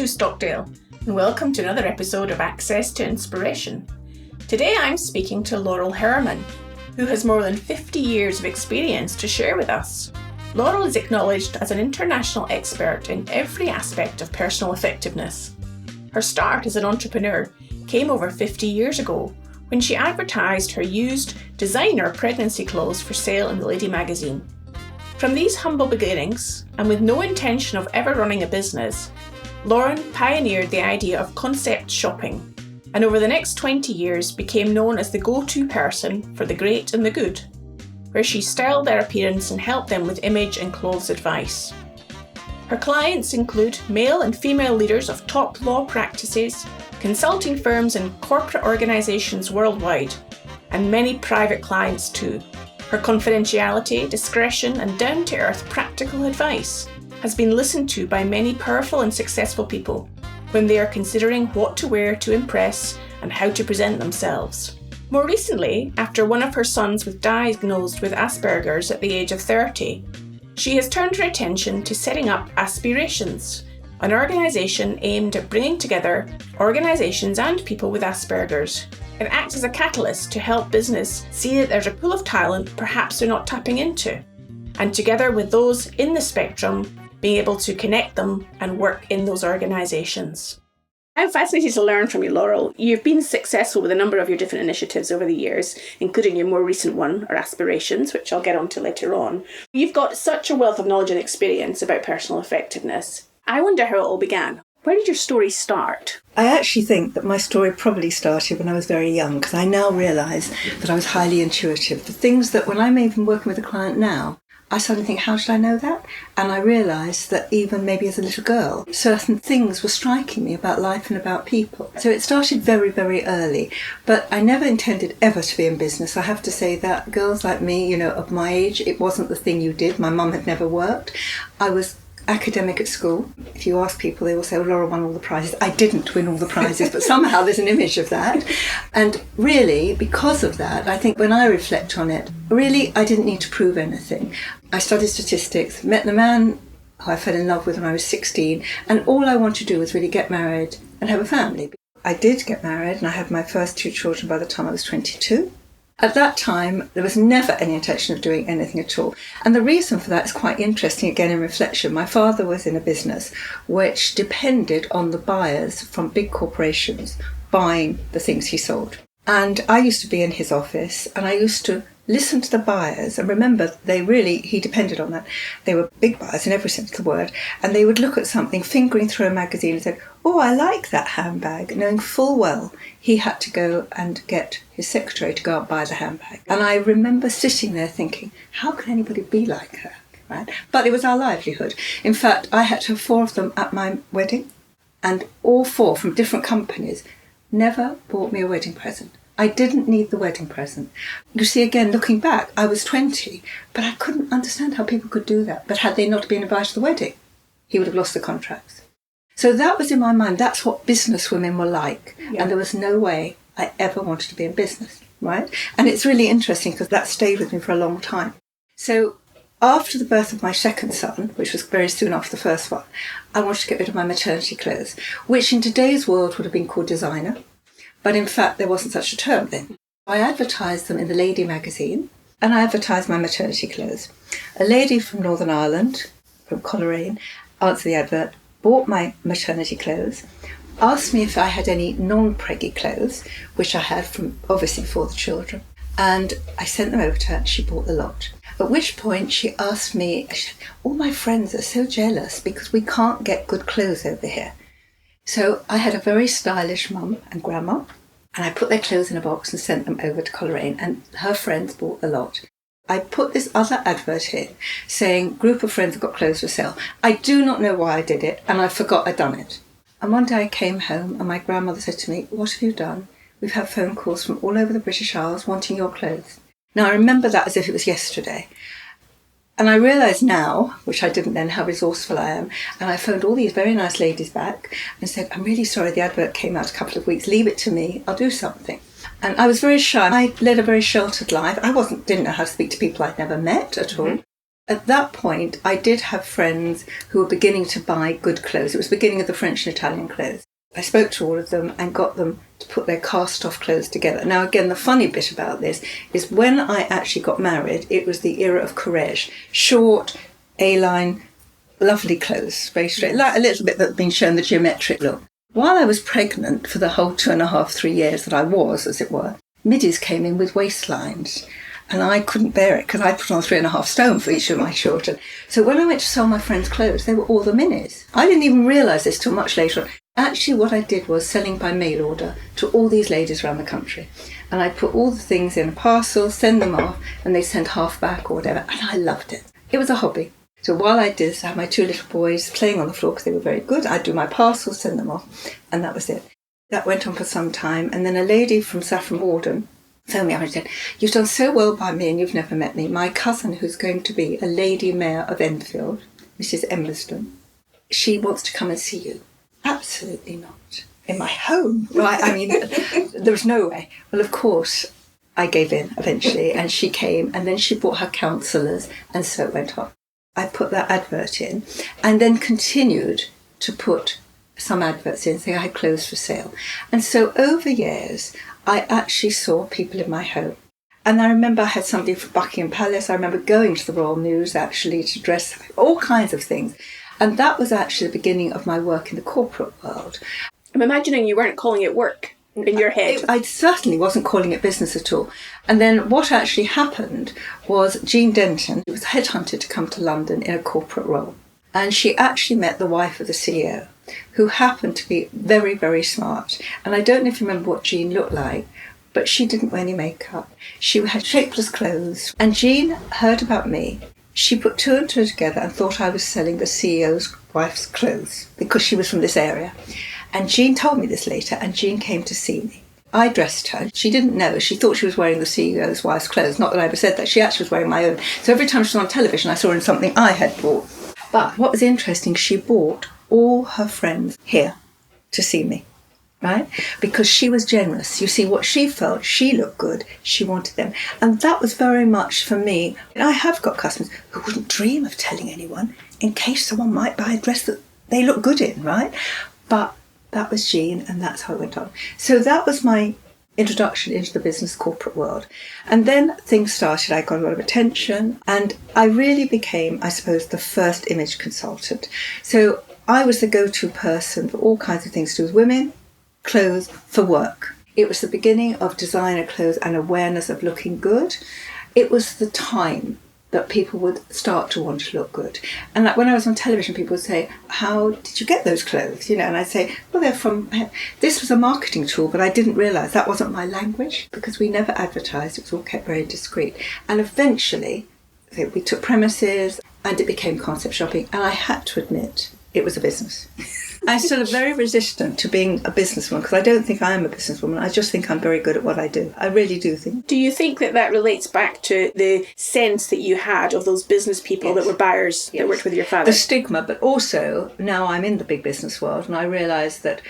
Sue Stockdale, and welcome to another episode of Access to Inspiration. Today I'm speaking to Laurel Herman, who has more than 50 years of experience to share with us. Laurel is acknowledged as an international expert in every aspect of personal effectiveness. Her start as an entrepreneur came over 50 years ago when she advertised her used designer pregnancy clothes for sale in the Lady magazine. From these humble beginnings, and with no intention of ever running a business, Lauren pioneered the idea of concept shopping, and over the next 20 years became known as the go-to person for the great and the good, where she styled their appearance and helped them with image and clothes advice. Her clients include male and female leaders of top law practices, consulting firms and corporate organisations worldwide, and many private clients too. Her confidentiality, discretion and down-to-earth practical advice has been listened to by many powerful and successful people when they are considering what to wear to impress and how to present themselves. More recently, after one of her sons was diagnosed with Asperger's at the age of 30, she has turned her attention to setting up Aspirations, an organisation aimed at bringing together organisations and people with Asperger's. It acts as a catalyst to help business see that there's a pool of talent perhaps they're not tapping into, and together with those in the spectrum, being able to connect them and work in those organisations. I'm fascinated to learn from you, Laurel. You've been successful with a number of your different initiatives over the years, including your more recent one, or Aspirations, which I'll get onto later on. You've got such a wealth of knowledge and experience about personal effectiveness. I wonder how it all began. Where did your story start? I actually think that my story probably started when I was very young, because I now realise that I was highly intuitive. The things that when I'm even working with a client now, I suddenly think, how should I know that? And I realised that even maybe as a little girl, certain things were striking me about life and about people. So it started very, very early, but I never intended ever to be in business. I have to say that girls like me, of my age, it wasn't the thing you did. My mum had never worked. I was academic at school. If you ask people, they will say, Laura won all the prizes. I didn't win all the prizes, but somehow there's an image of that. And really, because of that, I think when I reflect on it, really, I didn't need to prove anything. I studied statistics, met the man who I fell in love with when I was 16, and all I wanted to do was really get married and have a family. I did get married, and I had my first 2 children by the time I was 22. At that time, there was never any intention of doing anything at all. And the reason for that is quite interesting, again, in reflection. My father was in a business which depended on the buyers from big corporations buying the things he sold. And I used to be in his office, and I used to listen to the buyers, and remember, he depended on that. They were big buyers in every sense of the word, and they would look at something, fingering through a magazine and said, oh, I like that handbag, knowing full well he had to go and get his secretary to go out and buy the handbag. And I remember sitting there thinking, how can anybody be like her? Right? But it was our livelihood. In fact, I had to have 4 of them at my wedding, and all 4 from different companies never bought me a wedding present. I didn't need the wedding present. You see, again, looking back, I was 20, but I couldn't understand how people could do that. But had they not been invited to the wedding, he would have lost the contracts. So that was in my mind. That's what business women were like. Yeah. And there was no way I ever wanted to be in business, right? And it's really interesting because that stayed with me for a long time. So after the birth of my second son, which was very soon after the first one, I wanted to get rid of my maternity clothes, which in today's world would have been called designer. But in fact, there wasn't such a term then. I advertised them in the Lady magazine, and I advertised my maternity clothes. A lady from Northern Ireland, from Coleraine, answered the advert, bought my maternity clothes, asked me if I had any non-preggy clothes, which I had from, obviously, for the children. And I sent them over to her, and she bought the lot. At which point she asked me, all my friends are so jealous because we can't get good clothes over here. So I had a very stylish mum and grandma, and I put their clothes in a box and sent them over to Coleraine, and her friends bought the lot. I put this other advert in saying, group of friends have got clothes for sale. I do not know why I did it, and I forgot I'd done it. And one day I came home and my grandmother said to me, what have you done? We've had phone calls from all over the British Isles wanting your clothes. Now I remember that as if it was yesterday. And I realise now, which I didn't then, how resourceful I am, and I phoned all these very nice ladies back and said, I'm really sorry, the advert came out a couple of weeks, leave it to me, I'll do something. And I was very shy. I led a very sheltered life. I didn't know how to speak to people I'd never met at all. At that point, I did have friends who were beginning to buy good clothes. It was the beginning of the French and Italian clothes. I spoke to all of them and got them to put their cast-off clothes together. Now, again, the funny bit about this is when I actually got married, it was the era of Courrèges. Short, A-line, lovely clothes, very straight, like a little bit that had been shown the geometric look. While I was pregnant for the whole 2.5, 3 years that I was, as it were, middies came in with waistlines. And I couldn't bear it because I put on 3.5 stone for each of my children. So when I went to sell my friends' clothes, they were all the minis. I didn't even realise this till much later on. Actually, what I did was selling by mail order to all these ladies around the country. And I put all the things in a parcel, send them off, and they sent half back or whatever. And I loved it. It was a hobby. So while I did this, I had my 2 little boys playing on the floor because they were very good. I'd do my parcels, send them off, and that was it. That went on for some time. And then a lady from Saffron Walden phoned me up and said, "You've done so well by me and you've never met me. My cousin, who's going to be a Lady Mayor of Enfield, Mrs. Emberston, she wants to come and see you." Absolutely not. In my home, right? I mean, there was no way. Well, of course, I gave in eventually, and she came, and then she brought her counsellors, and so it went on. I put that advert in, and then continued to put some adverts in, saying I had clothes for sale. And so over years, I actually saw people in my home. And I remember I had somebody from Buckingham Palace. I remember going to the Royal News, actually, to dress, all kinds of things. And that was actually the beginning of my work in the corporate world. I'm imagining you weren't calling it work in your head. I certainly wasn't calling it business at all. And then what actually happened was Jean Denton was headhunted to come to London in a corporate role. And she actually met the wife of the CEO, who happened to be very, very smart. And I don't know if you remember what Jean looked like, but she didn't wear any makeup. She had shapeless clothes. And Jean heard about me. She put 2 and 2 together and thought I was selling the CEO's wife's clothes because she was from this area. And Jean told me this later, and Jean came to see me. I dressed her. She didn't know. She thought she was wearing the CEO's wife's clothes. Not that I ever said that. She actually was wearing my own. So every time she was on television, I saw her in something I had bought. But what was interesting, she brought all her friends here to see me, right? Because she was generous. You see, what she felt, she looked good, she wanted them. And that was very much for me. I have got customers who wouldn't dream of telling anyone in case someone might buy a dress that they look good in, right? But that was Jean, and that's how it went on. So that was my introduction into the business corporate world. And then things started. I got a lot of attention, and I really became, I suppose, the first image consultant. So I was the go-to person for all kinds of things to do with women, clothes, for work. It was the beginning of designer clothes and awareness of looking good. It was the time that people would start to want to look good. And like when I was on television, people would say, "How did you get those clothes?" You know, and I'd say, "Well, they're from..." This was a marketing tool, but I didn't realise that wasn't my language because we never advertised. It was all kept very discreet. And eventually, we took premises and it became concept shopping. And I had to admit, it was a business. I'm still very resistant to being a businesswoman because I don't think I am a businesswoman. I just think I'm very good at what I do. I really do think. Do you think that that relates back to the sense that you had of those business people that were buyers that worked with your father? The stigma, but also now I'm in the big business world and I realise that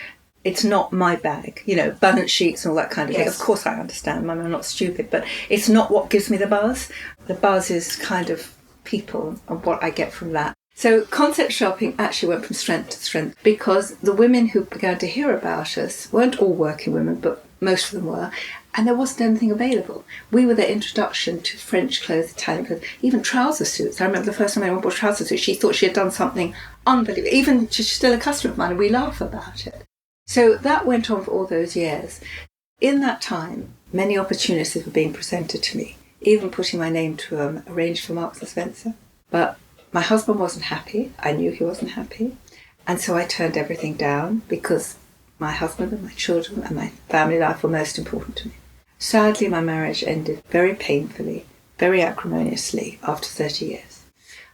it's not my bag, you know, balance sheets and all that kind of thing. Of course I understand, I'm not stupid, but it's not what gives me the buzz. The buzz is kind of people and what I get from that. So concept shopping actually went from strength to strength because the women who began to hear about us weren't all working women, but most of them were, and there wasn't anything available. We were their introduction to French clothes, Italian clothes, even trouser suits. I remember the first time anyone bought trouser suits, she thought she had done something unbelievable. Even she's still a customer of mine and we laugh about it. So that went on for all those years. In that time, many opportunities were being presented to me, even putting my name to arrange for Marks and Spencer. But my husband wasn't happy. I knew he wasn't happy. And so I turned everything down because my husband and my children and my family life were most important to me. Sadly, my marriage ended very painfully, very acrimoniously after 30 years.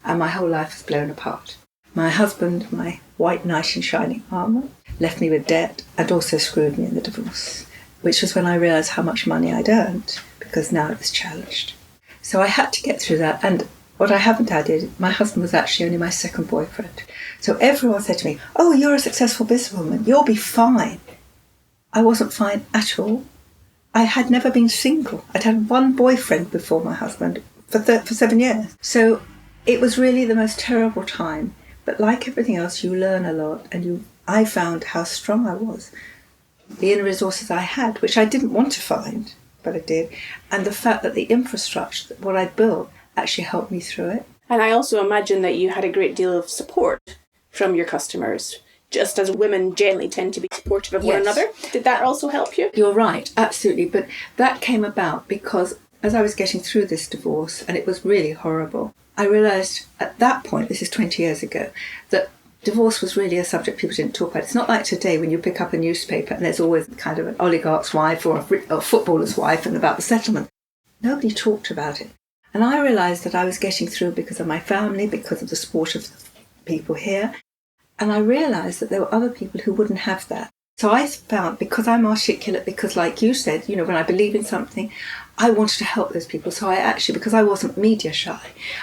And my whole life was blown apart. My husband, my white knight in shining armour, left me with debt and also screwed me in the divorce, which was when I realised how much money I'd earned because now it was challenged. So I had to get through that. And what I haven't added, my husband was actually only my second boyfriend. So everyone said to me, "Oh, you're a successful businesswoman, you'll be fine." I wasn't fine at all. I had never been single. I'd had one boyfriend before my husband for 7 years. So It was really the most terrible time. But like everything else, you learn a lot. And I found how strong I was. The inner resources I had, which I didn't want to find, but I did. And the fact that the infrastructure, what I'd built, actually helped me through it. And I also imagine that you had a great deal of support from your customers, just as women generally tend to be supportive of one another. Did that also help you? You're right, absolutely. But that came about because as I was getting through this divorce, and it was really horrible, I realised at that point, this is 20 years ago, that divorce was really a subject people didn't talk about. It's not like today when you pick up a newspaper and there's always kind of an oligarch's wife or a footballer's wife and about the settlement. Nobody talked about it. And I realised that I was getting through because of my family, because of the support of people here. And I realised that there were other people who wouldn't have that. So I found, because I'm articulate, because like you said, when I believe in something, I wanted to help those people. So I actually, because I wasn't media shy,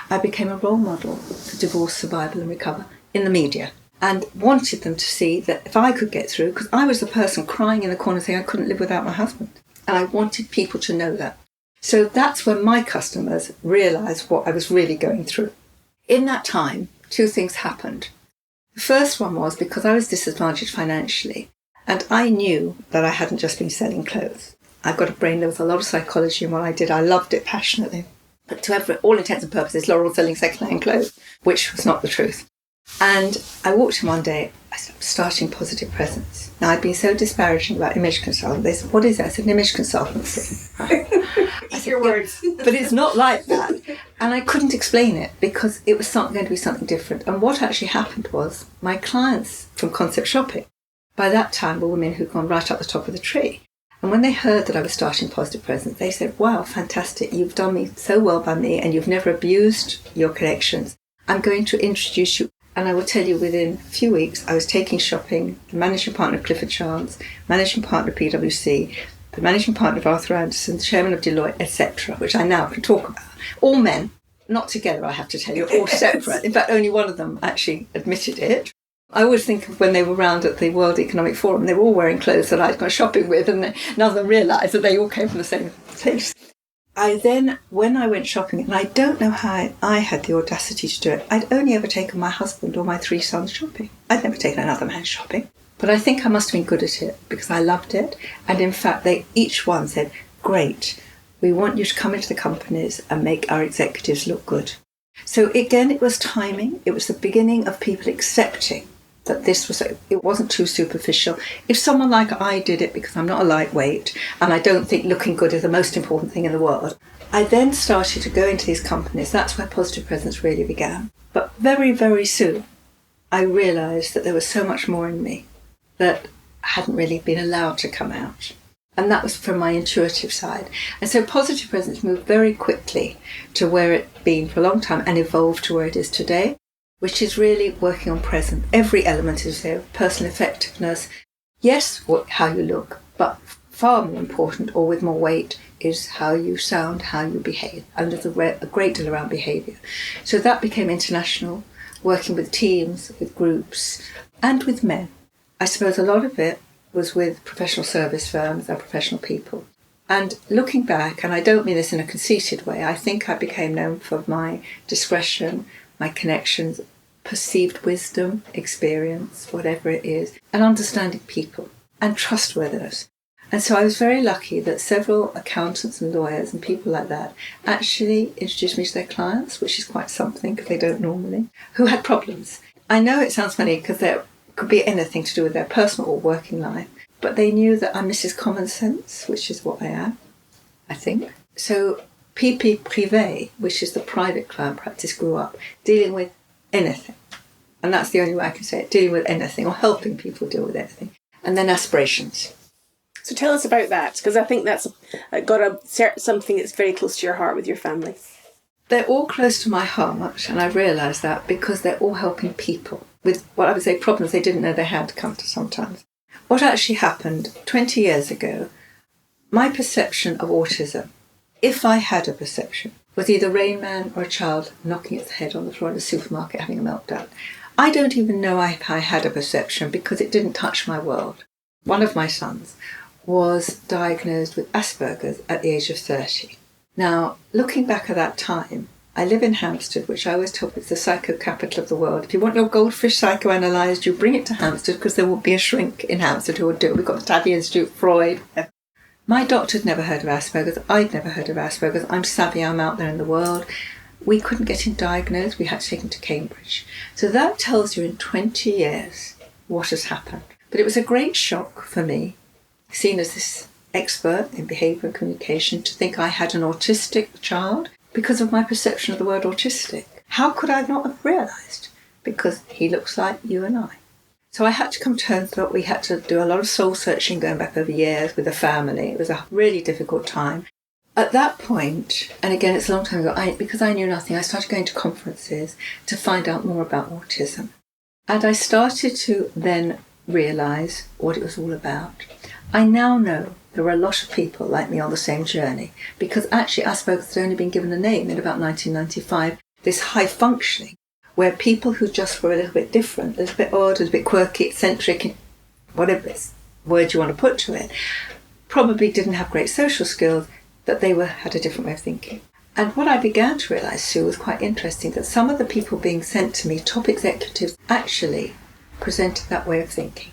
I became a role model for divorce, survival and recover in the media. And wanted them to see that if I could get through, because I was the person crying in the corner saying I couldn't live without my husband. And I wanted people to know that. So that's when my customers realised what I was really going through. In that time, two things happened. The first one was because I was disadvantaged financially, and I knew that I hadn't just been selling clothes. I've got a brain, there was a lot of psychology in what I did. I loved it passionately. But to all intents and purposes, Laurel selling second-hand clothes, which was not the truth. And I walked in one day, I said, I'm starting Positive Presence. Now, I'd been so disparaging about image consultant. They said, what is that? I said, an image consultancy. I said, your words. But it's not like that. And I couldn't explain it because it was going to be something different. And what actually happened was my clients from Concept Shopping, by that time, were women who'd gone right up the top of the tree. And when they heard that I was starting Positive Presence, they said, wow, fantastic. You've done me so well by me and you've never abused your connections. I'm going to introduce you. And I will tell you, within a few weeks, I was taking shopping, the managing partner of Clifford Chance, managing partner of PwC, the managing partner of Arthur Andersen, the chairman of Deloitte, etc., which I now can talk about. All men, not together, I have to tell you, all separate. In fact, only one of them actually admitted it. I always think of when they were round at the World Economic Forum, they were all wearing clothes that I'd gone shopping with, and none of them realised that they all came from the same place. When I went shopping, and I don't know how I had the audacity to do it, I'd only ever taken my husband or my 3 sons shopping. I'd never taken another man shopping. But I think I must have been good at it because I loved it. And in fact, each one said, great, we want you to come into the companies and make our executives look good. So again, it was timing. It was the beginning of people accepting that it wasn't too superficial. If someone like I did it, because I'm not a lightweight and I don't think looking good is the most important thing in the world, I then started to go into these companies. That's where Positive Presence really began. But very, very soon, I realised that there was so much more in me that hadn't really been allowed to come out. And that was from my intuitive side. And so Positive Presence moved very quickly to where it's been for a long time and evolved to where it is today, which is really working on present. Every element is there, personal effectiveness. Yes, how you look, but far more important, or with more weight, is how you sound, how you behave. And there's a great deal around behaviour. So that became international, working with teams, with groups, and with men. I suppose a lot of it was with professional service firms and professional people. And looking back, and I don't mean this in a conceited way, I think I became known for my discretion, my connections, perceived wisdom, experience, whatever it is, and understanding people and trustworthiness. And so I was very lucky that several accountants and lawyers and people like that actually introduced me to their clients, which is quite something because they don't normally, who had problems. I know it sounds funny because there could be anything to do with their personal or working life, but they knew that I'm Mrs. Common Sense, which is what I am, I think. So PP Privé, which is the private client practice, grew up dealing with anything. And that's the only way I can say it, dealing with anything or helping people deal with anything. And then aspirations. So tell us about that, because I think that's got something that's very close to your heart with your family. They're all close to my heart, and I've realised that because they're all helping people with what I would say problems they didn't know they had come to sometimes. What actually happened 20 years ago, my perception of autism, if I had a perception, was either Rain Man or a child knocking its head on the floor in a supermarket having a meltdown. I don't even know if I had a perception because it didn't touch my world. One of my sons was diagnosed with Asperger's at the age of 30. Now, looking back at that time, I live in Hampstead, which I always tell people is the psycho capital of the world. If you want your goldfish psychoanalysed, you bring it to Hampstead because there will be a shrink in Hampstead who will do it. We've got the Tabby Institute, Freud. My doctor'd never heard of Asperger's. I'd never heard of Asperger's. I'm savvy, I'm out there in the world. We couldn't get him diagnosed. We had to take him to Cambridge. So that tells you in 20 years what has happened. But it was a great shock for me, seen as this expert in behaviour and communication, to think I had an autistic child because of my perception of the word autistic. How could I not have realised? Because he looks like you and I. So I had to come to terms that we had to do a lot of soul searching going back over years with the family. It was a really difficult time. At that point, and again it's a long time ago, because I knew nothing, I started going to conferences to find out more about autism. And I started to then realise what it was all about. I now know there were a lot of people like me on the same journey, because actually Asperger's had only been given a name in about 1995, this high functioning, where people who just were a little bit different, a little bit odd, a little bit quirky, eccentric, whatever word you want to put to it, probably didn't have great social skills, that they had a different way of thinking. And what I began to realise, Sue, was quite interesting, that some of the people being sent to me, top executives, actually presented that way of thinking.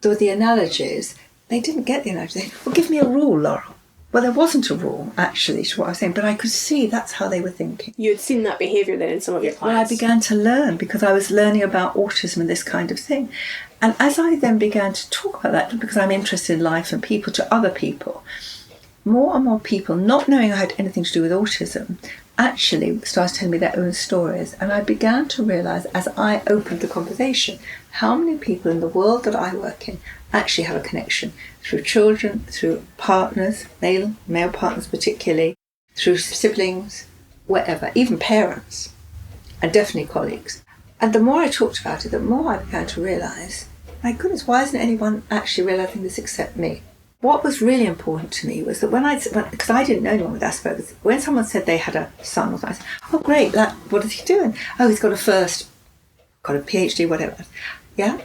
So the analogies, they didn't get the analogy. They said, well, give me a rule, Laurel. Well, there wasn't a rule, actually, to what I was saying, but I could see that's how they were thinking. You had seen that behaviour then in some of your clients? Well, I began to learn, because I was learning about autism and this kind of thing. And as I then began to talk about that, because I'm interested in life and people, to other people, more and more people, not knowing I had anything to do with autism, actually started telling me their own stories. And I began to realise, as I opened the conversation, how many people in the world that I work in actually have a connection through children, through partners, male partners particularly, through siblings, whatever, even parents, and definitely colleagues. And the more I talked about it, the more I began to realise, my goodness, why isn't anyone actually realising this except me? What was really important to me was that because I didn't know anyone with Asperger's, when someone said they had a son, I said, oh great, what is he doing? Oh, he's got a PhD, whatever. Yeah?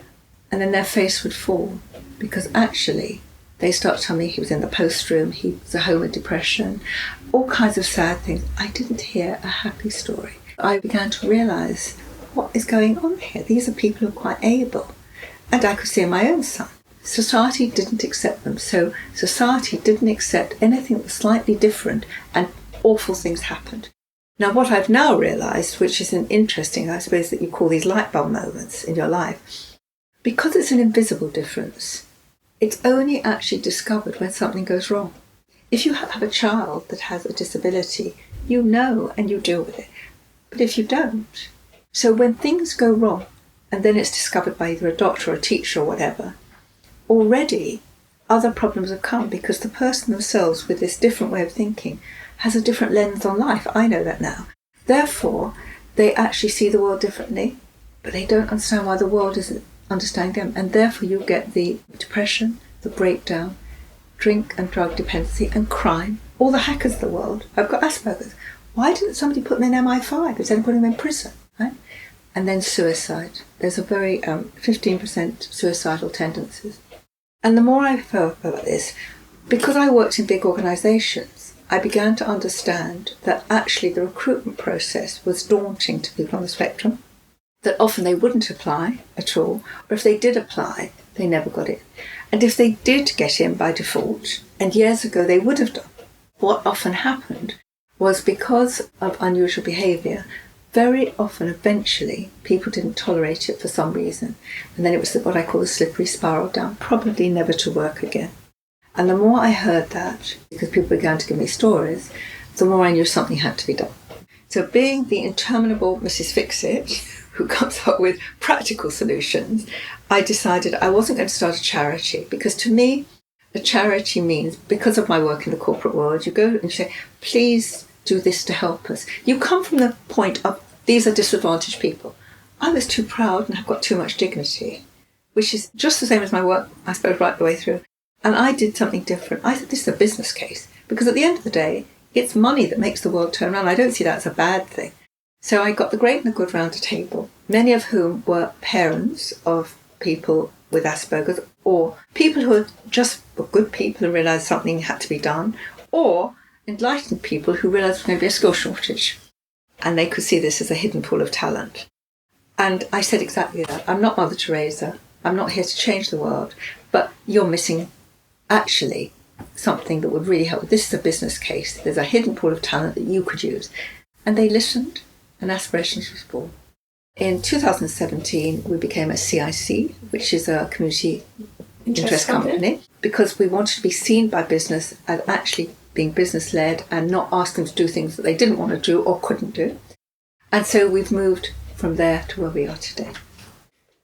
And then their face would fall, because actually they start telling me he was in the post room, he was at home with depression, all kinds of sad things. I didn't hear a happy story. I began to realise what is going on here. These are people who are quite able. And I could see in my own son. Society didn't accept them, so society didn't accept anything that was slightly different, and awful things happened. Now, what I've now realised, which is an interesting, I suppose, that you call these light bulb moments in your life, because it's an invisible difference, it's only actually discovered when something goes wrong. If you have a child that has a disability, you know and you deal with it. But if you don't, so when things go wrong, and then it's discovered by either a doctor or a teacher or whatever, already other problems have come, because the person themselves with this different way of thinking has a different lens on life. I know that now. Therefore, they actually see the world differently, but they don't understand why the world isn't understanding them. And therefore you get the depression, the breakdown, drink and drug dependency and crime. All the hackers of the world have got Asperger's. Why didn't somebody put them in MI5 instead of putting them in prison? Right? And then suicide. There's a very 15% suicidal tendencies. And the more I felt about this, because I worked in big organisations, I began to understand that actually the recruitment process was daunting to people on the spectrum, that often they wouldn't apply at all, or if they did apply, they never got in. And if they did get in by default, and years ago they would have done, what often happened was, because of unusual behaviour, very often, eventually, people didn't tolerate it for some reason. And then it was what I call the slippery spiral down, probably never to work again. And the more I heard that, because people began to give me stories, the more I knew something had to be done. So being the interminable Mrs. Fix-It, who comes up with practical solutions, I decided I wasn't going to start a charity, because to me, a charity means, because of my work in the corporate world, you go and you say, please do this to help us. You come from the point of, these are disadvantaged people. I was too proud and have got too much dignity, which is just the same as my work, I suppose, right the way through. And I did something different. I said, this is a business case, because at the end of the day, it's money that makes the world turn around. I don't see that as a bad thing. So I got the great and the good round a table, many of whom were parents of people with Asperger's, or people who were good people who realised something had to be done, or enlightened people who realised there was going to be a skill shortage. and they could see this as a hidden pool of talent. And I said exactly that. I'm not Mother Teresa. I'm not here to change the world, but you're missing actually something that would really help. This is a business case. There's a hidden pool of talent that you could use. And they listened, and Aspirations was born. In 2017, we became a CIC, which is a community interest company, because we wanted to be seen by business as actually being business-led and not ask them to do things that they didn't want to do or couldn't do. And so we've moved from there to where we are today.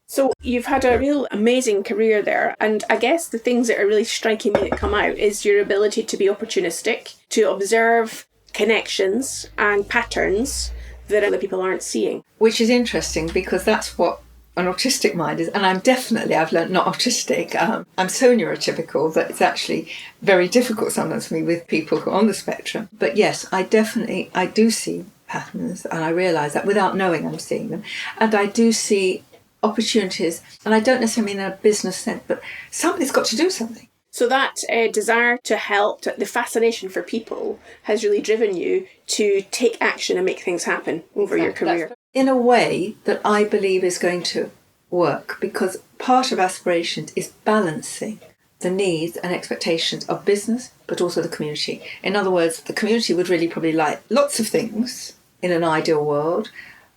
So you've had a real amazing career there, and I guess the things that are really striking me that come out is your ability to be opportunistic, to observe connections and patterns that other people aren't seeing. Which is interesting because that's what an autistic mind is, and I've learned not autistic. I'm so neurotypical that it's actually very difficult sometimes for me with people who are on the spectrum. But yes, I do see patterns, and I realise that without knowing I'm seeing them. And I do see opportunities, and I don't necessarily mean in a business sense, but somebody's got to do something. So that desire to help, the fascination for people has really driven you to take action and make things happen over your career. In a way that I believe is going to work, because part of Aspirations is balancing the needs and expectations of business, but also the community. In other words, the community would really probably like lots of things in an ideal world,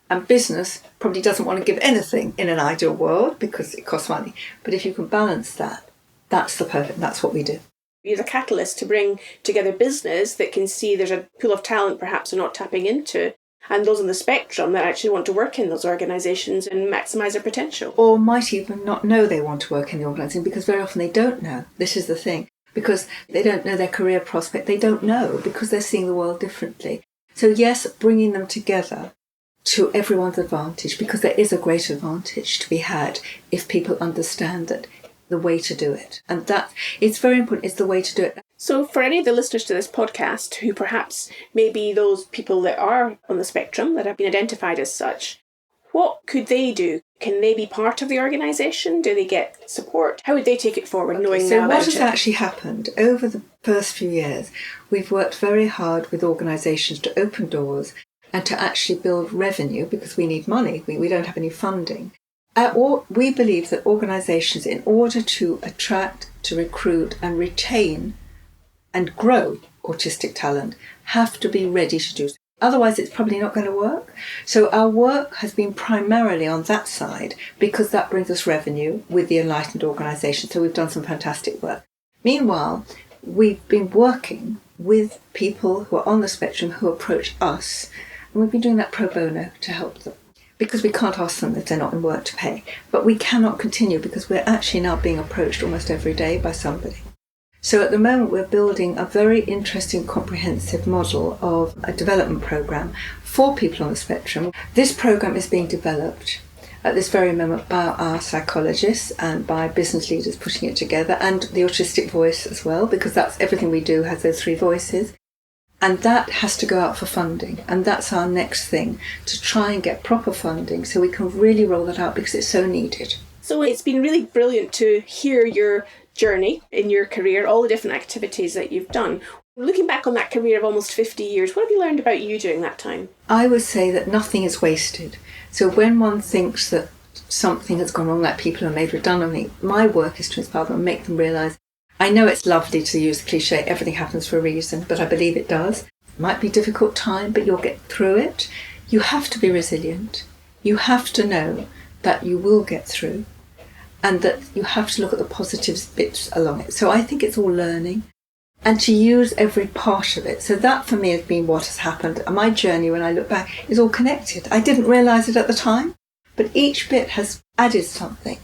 and business probably doesn't want to give anything in an ideal world because it costs money. But if you can balance that, that's what we do. You're a catalyst to bring together business that can see there's a pool of talent perhaps they're not tapping into, and those on the spectrum that actually want to work in those organisations and maximise their potential. Or might even not know they want to work in the organisation, because very often they don't know. This is the thing. Because they don't know their career prospect. They don't know because they're seeing the world differently. So yes, bringing them together to everyone's advantage, because there is a great advantage to be had if people understand that the way to do it. And that it's very important, it's the way to do it. So for any of the listeners to this podcast who perhaps may be those people that are on the spectrum, that have been identified as such, what could they do? Can they be part of the organisation? Do they get support? How would they take it forward, knowing now about it? So what has actually happened over the first few years? We've worked very hard with organisations to open doors and to actually build revenue, because we need money. We don't have any funding. We believe that organisations, in order to attract, to recruit and retain and grow autistic talent, have to be ready to do so. Otherwise, it's probably not going to work. So our work has been primarily on that side, because that brings us revenue with the enlightened organisation. So we've done some fantastic work. Meanwhile, we've been working with people who are on the spectrum who approach us, and we've been doing that pro bono to help them, because we can't ask them if they're not in work to pay. But we cannot continue because we're actually now being approached almost every day by somebody. So at the moment we're building a very interesting comprehensive model of a development programme for people on the spectrum. This programme is being developed at this very moment by our psychologists and by business leaders putting it together, and the autistic voice as well, because that's everything we do has those three voices. And that has to go out for funding, and that's our next thing, to try and get proper funding so we can really roll that out, because it's so needed. So it's been really brilliant to hear your journey in your career, all the different activities that you've done. Looking back on that career of almost 50 years, what have you learned about you during that time? I would say that nothing is wasted. So when one thinks that something has gone wrong, like people are made redundant, my work is to inspire them and make them realise, I know it's lovely to use the cliche, everything happens for a reason, but I believe it does. It might be a difficult time, but you'll get through it. You have to be resilient. You have to know that you will get through, and that you have to look at the positive bits along it. So I think it's all learning, and to use every part of it. So that for me has been what has happened. And my journey, when I look back, is all connected. I didn't realise it at the time, but each bit has added something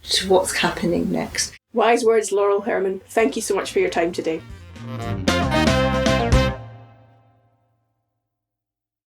to what's happening next. Wise words, Laurel Herman. Thank you so much for your time today.